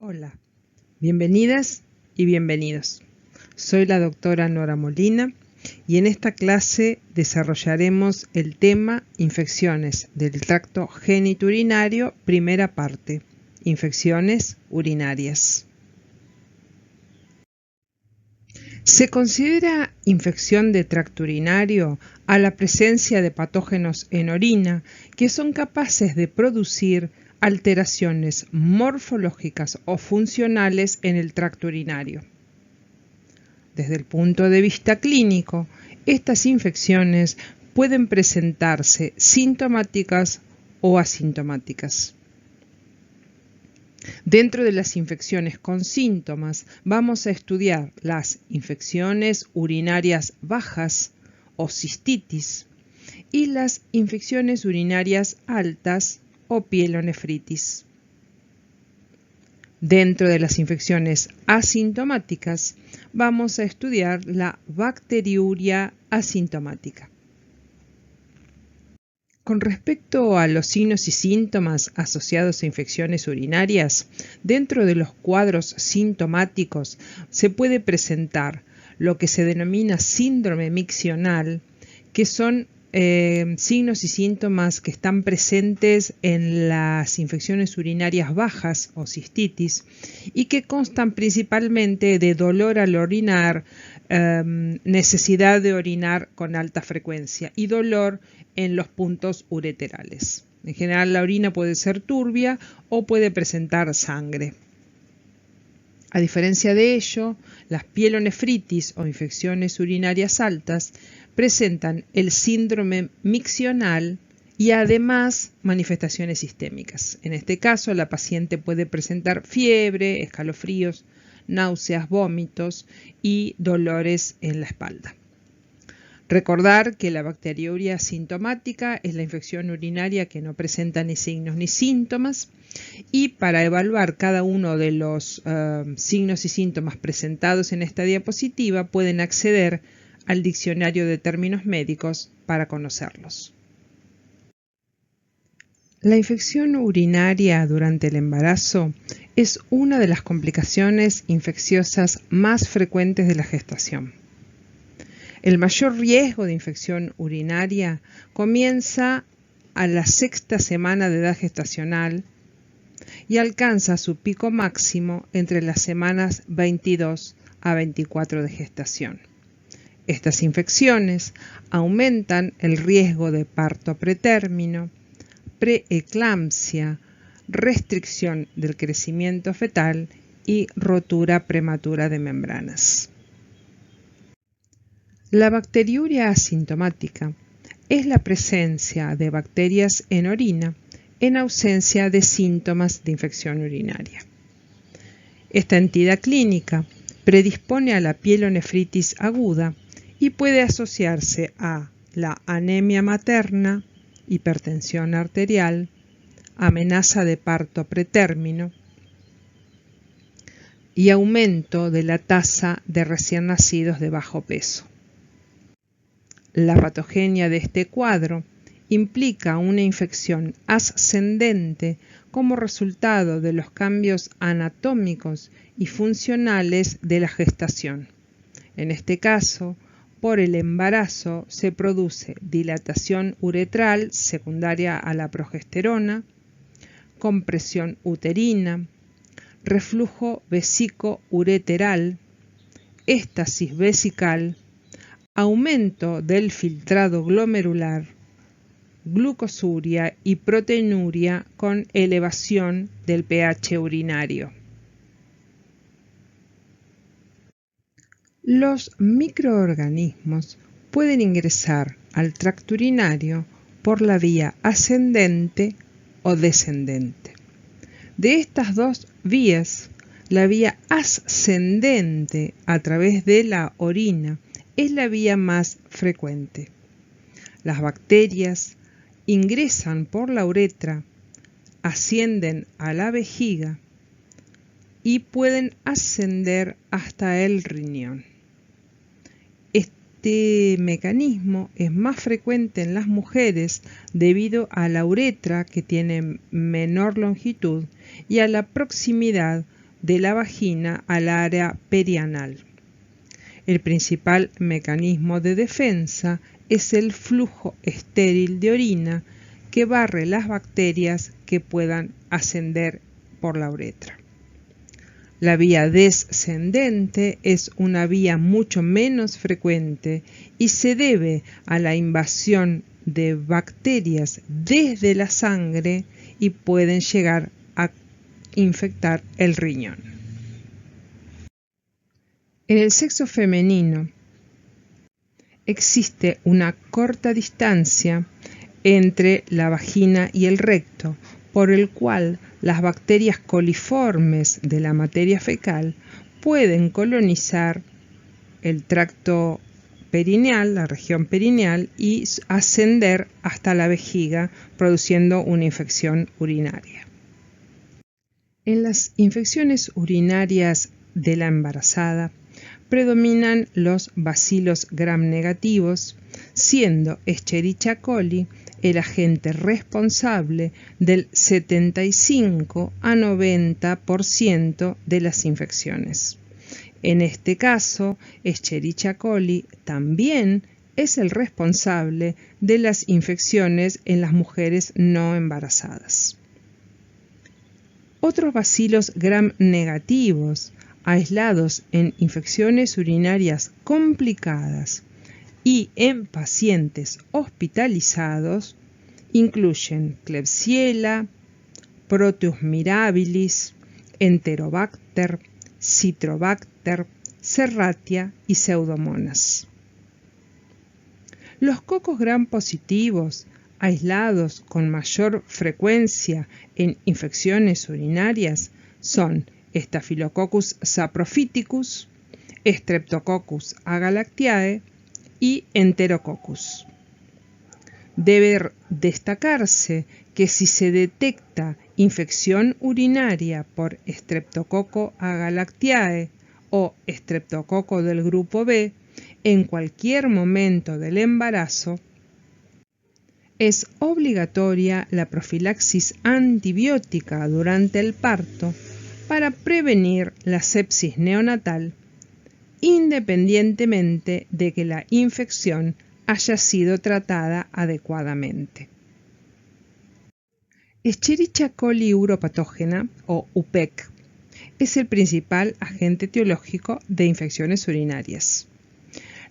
Hola, bienvenidas y bienvenidos. Soy la doctora Nora Molina y en esta clase desarrollaremos el tema infecciones del tracto genitourinario, primera parte, infecciones urinarias. Se considera infección de tracto urinario a la presencia de patógenos en orina que son capaces de producir alteraciones morfológicas o funcionales en el tracto urinario. Desde el punto de vista clínico, estas infecciones pueden presentarse sintomáticas o asintomáticas. Dentro de las infecciones con síntomas, vamos a estudiar las infecciones urinarias bajas o cistitis y las infecciones urinarias altas o pielonefritis. Dentro de las infecciones asintomáticas, vamos a estudiar la bacteriuria asintomática. Con respecto a los signos y síntomas asociados a infecciones urinarias, dentro de los cuadros sintomáticos se puede presentar lo que se denomina síndrome miccional, que son signos y síntomas que están presentes en las infecciones urinarias bajas o cistitis y que constan principalmente de dolor al orinar, necesidad de orinar con alta frecuencia y dolor en los puntos ureterales. En general la orina puede ser turbia o puede presentar sangre. A diferencia de ello, las pielonefritis o infecciones urinarias altas presentan el síndrome miccional y además manifestaciones sistémicas. En este caso, la paciente puede presentar fiebre, escalofríos, náuseas, vómitos y dolores en la espalda. Recordar que la bacteriuria asintomática es la infección urinaria que no presenta ni signos ni síntomas, y para evaluar cada uno de los signos y síntomas presentados en esta diapositiva pueden acceder al diccionario de términos médicos para conocerlos. La infección urinaria durante el embarazo es una de las complicaciones infecciosas más frecuentes de la gestación. El mayor riesgo de infección urinaria comienza a la 6ª semana de edad gestacional y alcanza su pico máximo entre las semanas 22 a 24 de gestación. Estas infecciones aumentan el riesgo de parto pretérmino, preeclampsia, restricción del crecimiento fetal y rotura prematura de membranas. La bacteriuria asintomática es la presencia de bacterias en orina en ausencia de síntomas de infección urinaria. Esta entidad clínica predispone a la pielonefritis aguda y puede asociarse a la anemia materna, hipertensión arterial, amenaza de parto pretérmino y aumento de la tasa de recién nacidos de bajo peso. La patogenia de este cuadro implica una infección ascendente como resultado de los cambios anatómicos y funcionales de la gestación. En este caso, por el embarazo se produce dilatación uretral secundaria a la progesterona, compresión uterina, reflujo vesíco-ureteral, éstasis vesical, aumento del filtrado glomerular, glucosuria y proteinuria con elevación del pH urinario. Los microorganismos pueden ingresar al tracto urinario por la vía ascendente o descendente. De estas dos vías, la vía ascendente a través de la orina es la vía más frecuente. Las bacterias ingresan por la uretra, ascienden a la vejiga y pueden ascender hasta el riñón. Este mecanismo es más frecuente en las mujeres debido a la uretra, que tiene menor longitud, y a la proximidad de la vagina al área perianal. El principal mecanismo de defensa es el flujo estéril de orina que barre las bacterias que puedan ascender por la uretra. La vía descendente es una vía mucho menos frecuente y se debe a la invasión de bacterias desde la sangre y pueden llegar a infectar el riñón. En el sexo femenino existe una corta distancia entre la vagina y el recto, por el cual las bacterias coliformes de la materia fecal pueden colonizar el tracto perineal, la región perineal, y ascender hasta la vejiga, produciendo una infección urinaria. En las infecciones urinarias de la embarazada predominan los bacilos gram negativos, siendo Escherichia coli el agente responsable del 75 a 90% de las infecciones. En este caso, Escherichia coli también es el responsable de las infecciones en las mujeres no embarazadas. Otros bacilos gram negativos aislados en infecciones urinarias complicadas y en pacientes hospitalizados incluyen Klebsiella, Proteus mirabilis, Enterobacter, Citrobacter, Serratia y Pseudomonas. Los cocos gram positivos aislados con mayor frecuencia en infecciones urinarias son Staphylococcus saprophyticus, Streptococcus agalactiae y Enterococcus. Debe destacarse que si se detecta infección urinaria por Streptococcus agalactiae o Streptococo del grupo B en cualquier momento del embarazo, es obligatoria la profilaxis antibiótica durante el parto para prevenir la sepsis neonatal, independientemente de que la infección haya sido tratada adecuadamente. Escherichia coli uropatógena, o UPEC, es el principal agente etiológico de infecciones urinarias.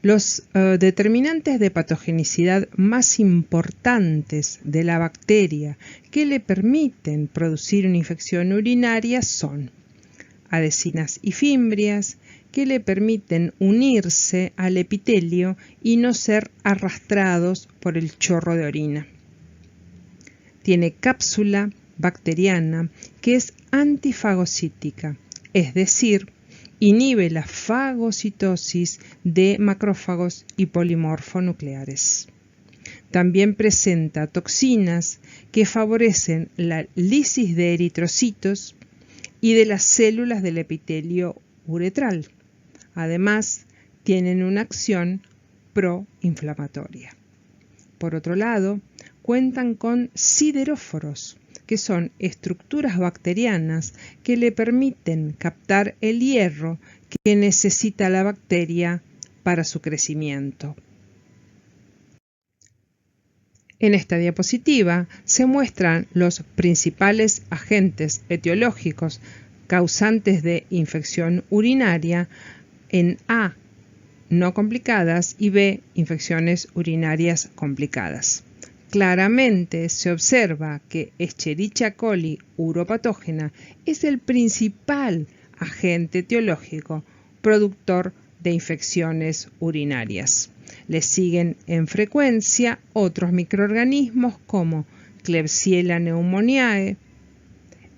Los determinantes de patogenicidad más importantes de la bacteria que le permiten producir una infección urinaria son adhesinas y fimbrias, que le permiten unirse al epitelio y no ser arrastrados por el chorro de orina. Tiene cápsula bacteriana que es antifagocítica, es decir, inhibe la fagocitosis de macrófagos y polimorfonucleares. También presenta toxinas que favorecen la lisis de eritrocitos y de las células del epitelio uretral. Además, tienen una acción proinflamatoria. Por otro lado, cuentan con sideróforos, que son estructuras bacterianas que le permiten captar el hierro que necesita la bacteria para su crecimiento. En esta diapositiva se muestran los principales agentes etiológicos causantes de infección urinaria en A, no complicadas, y B, infecciones urinarias complicadas. Claramente se observa que Escherichia coli uropatógena es el principal agente etiológico productor de infecciones urinarias. Le siguen en frecuencia otros microorganismos como Klebsiella pneumoniae,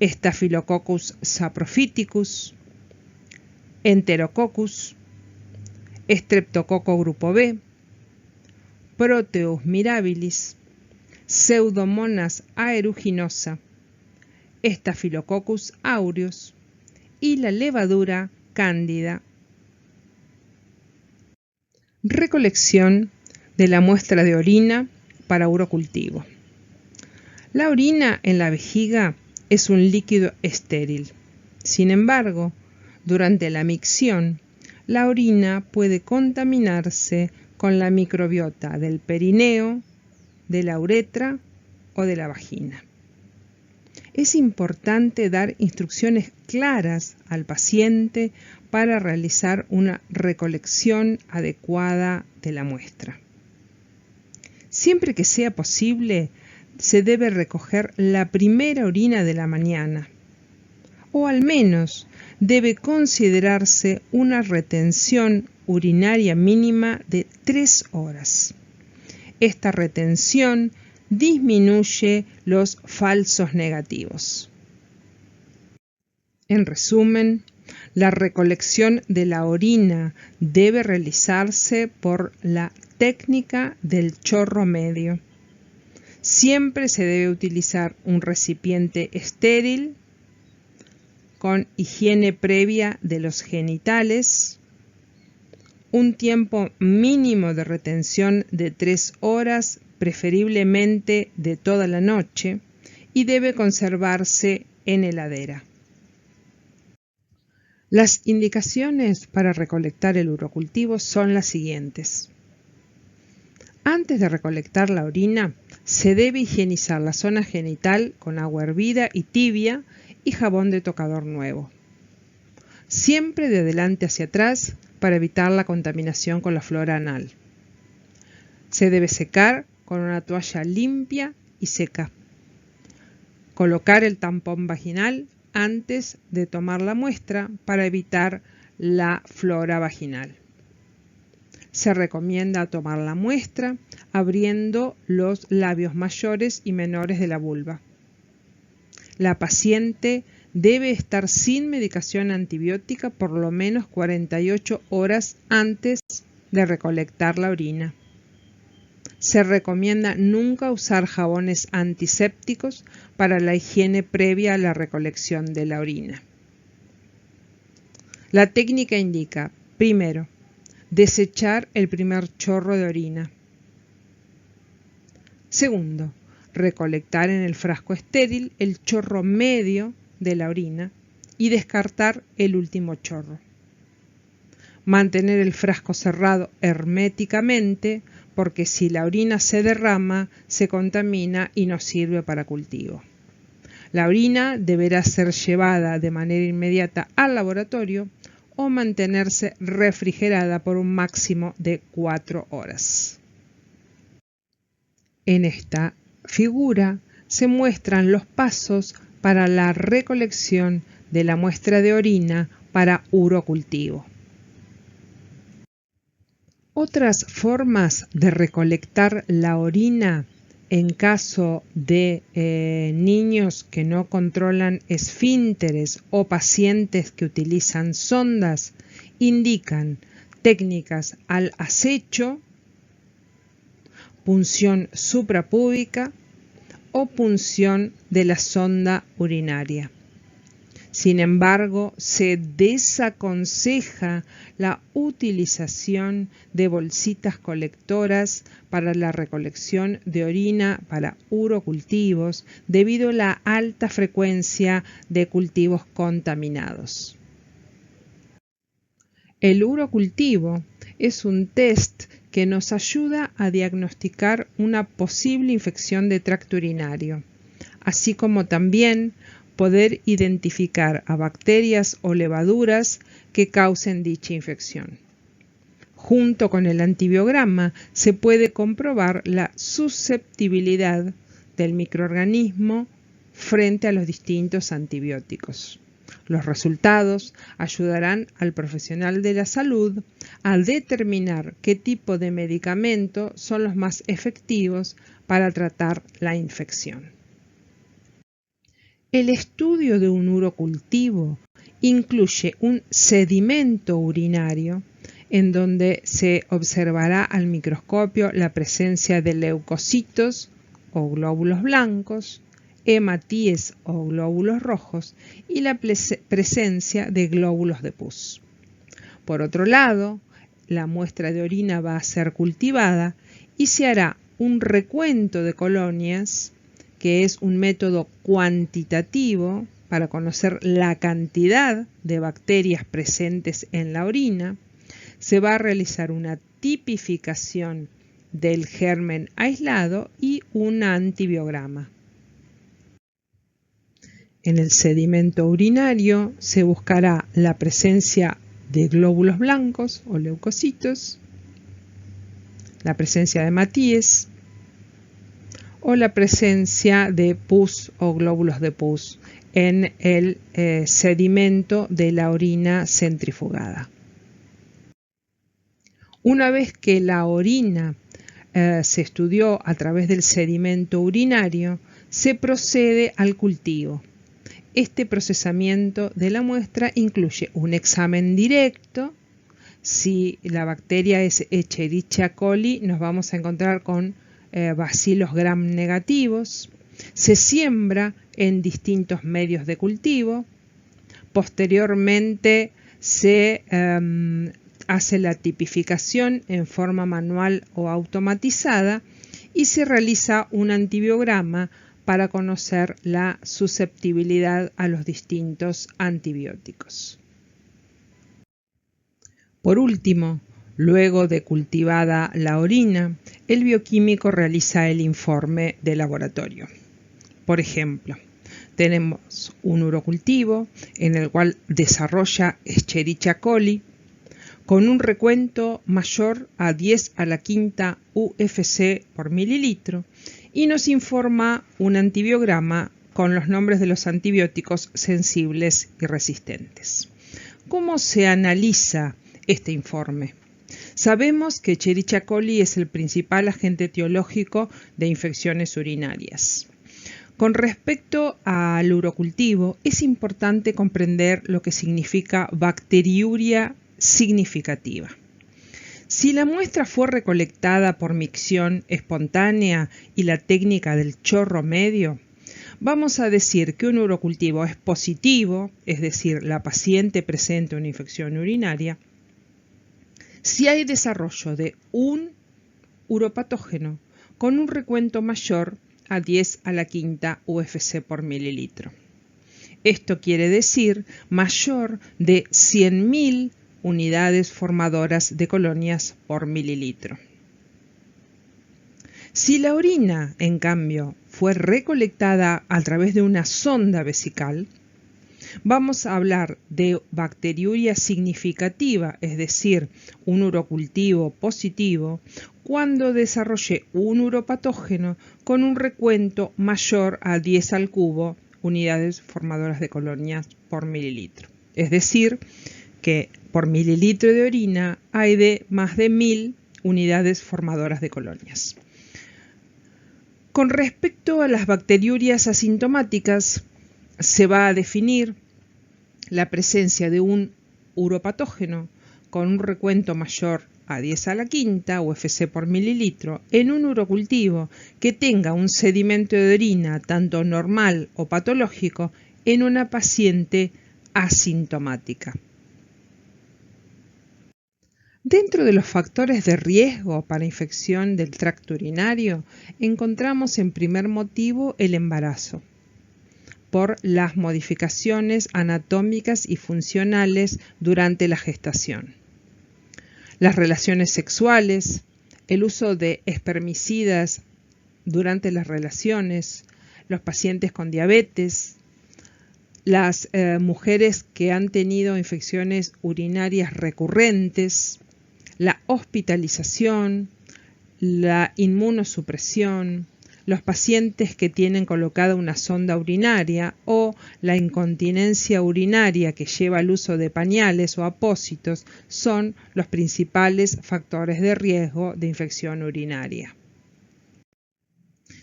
Staphylococcus saprophyticus, Enterococcus, Streptococo grupo B, Proteus mirabilis, Pseudomonas aeruginosa, Staphylococcus aureus y la levadura cándida. Recolección de la muestra de orina para urocultivo. La orina en la vejiga es un líquido estéril. Sin embargo, durante la micción, la orina puede contaminarse con la microbiota del perineo, de la uretra o de la vagina. Es importante dar instrucciones claras al paciente para realizar una recolección adecuada de la muestra. Siempre que sea posible, se debe recoger la primera orina de la mañana, o al menos debe considerarse una retención urinaria mínima de 3 horas. Esta retención disminuye los falsos negativos. En resumen, la recolección de la orina debe realizarse por la técnica del chorro medio. Siempre se debe utilizar un recipiente estéril con higiene previa de los genitales, un tiempo mínimo de retención de 3 horas, preferiblemente de toda la noche, y debe conservarse en heladera. Las indicaciones para recolectar el urocultivo son las siguientes. Antes de recolectar la orina, se debe higienizar la zona genital con agua hervida y tibia y jabón de tocador nuevo. Siempre de adelante hacia atrás para evitar la contaminación con la flora anal. Se debe secar con una toalla limpia y seca. Colocar el tampón vaginal antes de tomar la muestra para evitar la flora vaginal. Se recomienda tomar la muestra abriendo los labios mayores y menores de la vulva. La paciente debe estar sin medicación antibiótica por lo menos 48 horas antes de recolectar la orina. Se recomienda nunca usar jabones antisépticos para la higiene previa a la recolección de la orina. La técnica indica, primero, desechar el primer chorro de orina. Segundo, recolectar en el frasco estéril el chorro medio de la orina y descartar el último chorro. Mantener el frasco cerrado herméticamente porque si la orina se derrama, se contamina y no sirve para cultivo. La orina deberá ser llevada de manera inmediata al laboratorio o mantenerse refrigerada por un máximo de 4 horas. En esta figura se muestran los pasos para la recolección de la muestra de orina para urocultivo. Otras formas de recolectar la orina en caso de niños que no controlan esfínteres o pacientes que utilizan sondas indican técnicas al acecho, punción suprapúbica o punción de la sonda urinaria. Sin embargo, se desaconseja la utilización de bolsitas colectoras para la recolección de orina para urocultivos debido a la alta frecuencia de cultivos contaminados. El urocultivo es un test que nos ayuda a diagnosticar una posible infección de tracto urinario, así como también poder identificar a bacterias o levaduras que causen dicha infección. Junto con el antibiograma se puede comprobar la susceptibilidad del microorganismo frente a los distintos antibióticos. Los resultados ayudarán al profesional de la salud a determinar qué tipo de medicamento son los más efectivos para tratar la infección. El estudio de un urocultivo incluye un sedimento urinario en donde se observará al microscopio la presencia de leucocitos o glóbulos blancos, hematíes o glóbulos rojos y la presencia de glóbulos de pus. Por otro lado, la muestra de orina va a ser cultivada y se hará un recuento de colonias, que es un método cuantitativo para conocer la cantidad de bacterias presentes en la orina, se va a realizar una tipificación del germen aislado y un antibiograma. En el sedimento urinario se buscará la presencia de glóbulos blancos o leucocitos, la presencia de hematíes o la presencia de pus o glóbulos de pus en el sedimento de la orina centrifugada. Una vez que la orina se estudió a través del sedimento urinario, se procede al cultivo. Este procesamiento de la muestra incluye un examen directo. Si la bacteria es Escherichia coli, nos vamos a encontrar con bacilos gram negativos. Se siembra en distintos medios de cultivo. Posteriormente se hace la tipificación en forma manual o automatizada y se realiza un antibiograma para conocer la susceptibilidad a los distintos antibióticos. Por último, luego de cultivada la orina, el bioquímico realiza el informe de laboratorio. Por ejemplo, tenemos un urocultivo en el cual desarrolla Escherichia coli con un recuento mayor a 10 a la quinta UFC por mililitro y nos informa un antibiograma con los nombres de los antibióticos sensibles y resistentes. ¿Cómo se analiza este informe? Sabemos que Escherichia coli es el principal agente etiológico de infecciones urinarias. Con respecto al urocultivo, es importante comprender lo que significa bacteriuria significativa. Si la muestra fue recolectada por micción espontánea y la técnica del chorro medio, vamos a decir que un urocultivo es positivo, es decir, la paciente presenta una infección urinaria, si hay desarrollo de un uropatógeno con un recuento mayor a 10 a la quinta UFC por mililitro. Esto quiere decir mayor de 100.000 unidades formadoras de colonias por mililitro. Si la orina, en cambio, fue recolectada a través de una sonda vesical, vamos a hablar de bacteriuria significativa, es decir, un urocultivo positivo, cuando desarrolle un uropatógeno con un recuento mayor a 10 al cubo unidades formadoras de colonias por mililitro. Es decir, que por mililitro de orina hay de más de 1.000 unidades formadoras de colonias. Con respecto a las bacteriurias asintomáticas, se va a definir la presencia de un uropatógeno con un recuento mayor a 10 a la quinta UFC por mililitro en un urocultivo que tenga un sedimento de orina tanto normal o patológico en una paciente asintomática. Dentro de los factores de riesgo para infección del tracto urinario, encontramos en primer motivo el embarazo, por las modificaciones anatómicas y funcionales durante la gestación. Las relaciones sexuales, el uso de espermicidas durante las relaciones, los pacientes con diabetes, las mujeres que han tenido infecciones urinarias recurrentes, la hospitalización, la inmunosupresión, los pacientes que tienen colocada una sonda urinaria o la incontinencia urinaria que lleva al uso de pañales o apósitos son los principales factores de riesgo de infección urinaria.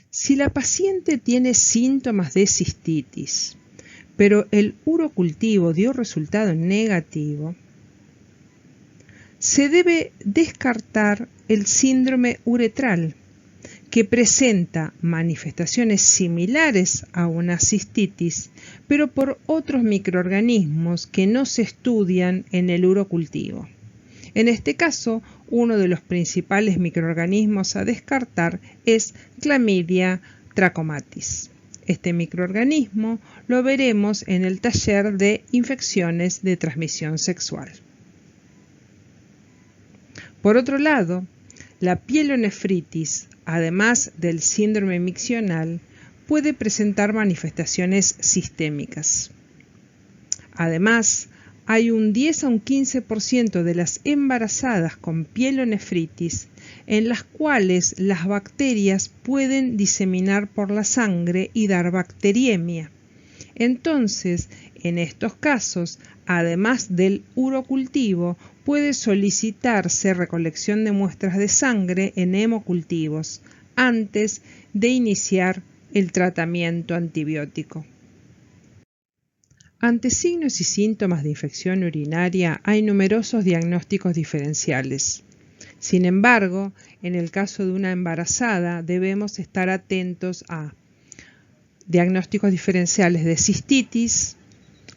Si la paciente tiene síntomas de cistitis, pero el urocultivo dio resultado negativo, se debe descartar el síndrome uretral, que presenta manifestaciones similares a una cistitis, pero por otros microorganismos que no se estudian en el urocultivo. En este caso, uno de los principales microorganismos a descartar es Chlamydia trachomatis. este microorganismo lo veremos en el taller de infecciones de transmisión sexual. Por otro lado, la pielonefritis, además del síndrome miccional, puede presentar manifestaciones sistémicas. Además, hay un 10 a un 15% de las embarazadas con pielonefritis en las cuales las bacterias pueden diseminar por la sangre y dar bacteriemia. Entonces, en estos casos, además del urocultivo, puede solicitarse recolección de muestras de sangre en hemocultivos antes de iniciar el tratamiento antibiótico. Ante signos y síntomas de infección urinaria hay numerosos diagnósticos diferenciales. Sin embargo, en el caso de una embarazada debemos estar atentos a diagnósticos diferenciales de cistitis,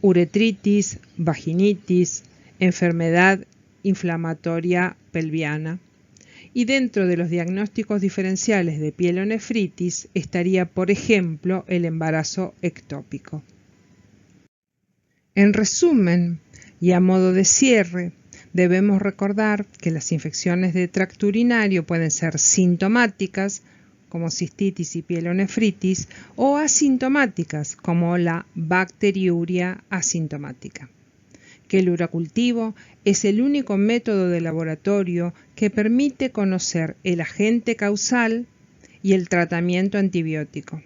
uretritis, vaginitis, enfermedad inflamatoria pelviana. Y dentro de los diagnósticos diferenciales de pielonefritis estaría, por ejemplo, el embarazo ectópico. En resumen, y a modo de cierre, debemos recordar que las infecciones de tracto urinario pueden ser sintomáticas, como cistitis y pielonefritis, o asintomáticas, como la bacteriuria asintomática. Que el urocultivo es el único método de laboratorio que permite conocer el agente causal y el tratamiento antibiótico.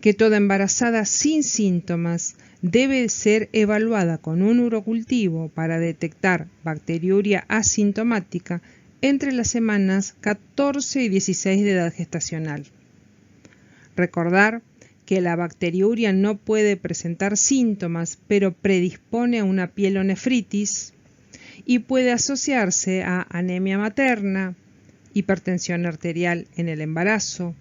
Que toda embarazada sin síntomas debe ser evaluada con un urocultivo para detectar bacteriuria asintomática entre las semanas 14 y 16 de edad gestacional. Recordar que la bacteriuria no puede presentar síntomas, pero predispone a una pielonefritis y puede asociarse a anemia materna, hipertensión arterial en el embarazo,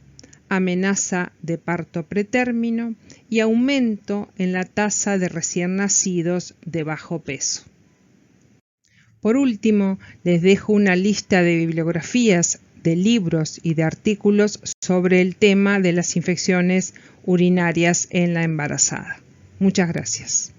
amenaza de parto pretérmino y aumento en la tasa de recién nacidos de bajo peso. Por último, les dejo una lista de bibliografías, de libros y de artículos sobre el tema de las infecciones urinarias en la embarazada. Muchas gracias.